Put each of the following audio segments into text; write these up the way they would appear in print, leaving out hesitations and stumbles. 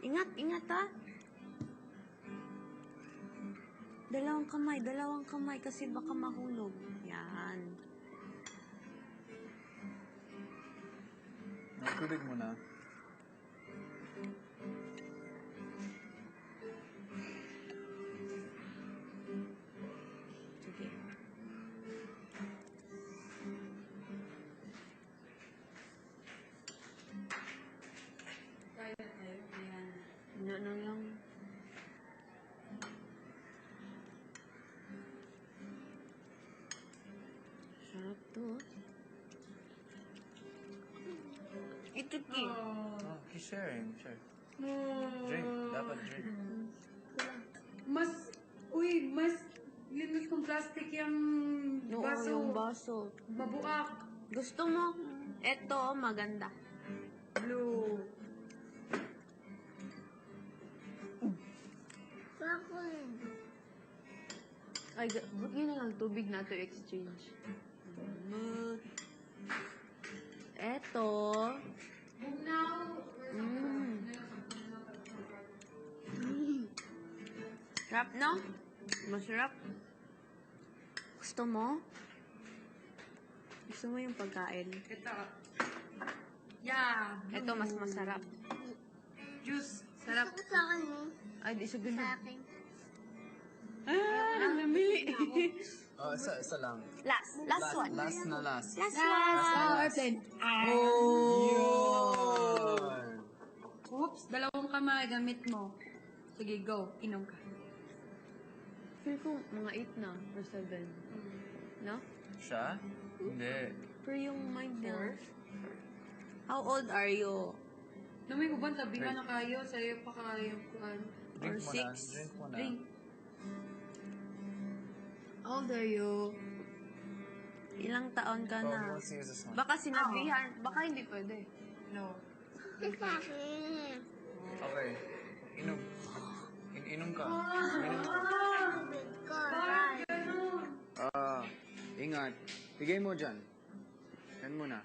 Ingat, ingat ha. Dalawang kamay kasi baka mahulog. Yan. Tubig mo na. Sige. Ano lang. Sarap to. Ito ki. Oh, he's sharing. Share. Drink. Dapat drink. Mas linis kong plastic yung Oo, baso. yung baso. Mabuak. Gusto mo? Ito, maganda. Blue. Ay, ba't yun na lang tubig na to exchange? Eto. Sarap, no? Masarap. Gusto mo? Gusto mo yung pagkain? Ito. Yeah. Ito, mas masarap. Juice. Sarap. Sa akin mo. Ay, di sa Sa ganun. akin. Ah, namili. Oh, isa lang. Last one. Last na last. Last one. Airplane. Yun! Oops, dalawang kamay gamit mo. Sige, go. Inom ka. Feel ko mga 8 na or 7. No? Siya? Hindi. Pero yung mind niya. How old are you? Namay ko ba, tabi ka na kayo. Sa'yo pa kayo. Drink Or mo 6. na. Drink mo na. Drink. How old are you? Ilang taon ka Oh, na? let's use this one. Baka sinabihan. Baka hindi pwede. No. Sa akin. Okay. Inom. Inom ka. Inom ka. Tubig ko. Right. Ingat. Bigay mo dyan. Yan muna.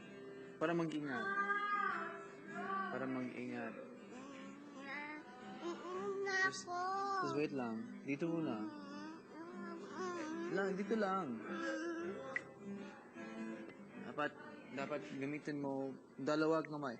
Para mag-ingat. Para mag-ingat. Na ako. Just wait lang. Dito muna. Dito lang. Dapat gamitin mo dalawang kamay.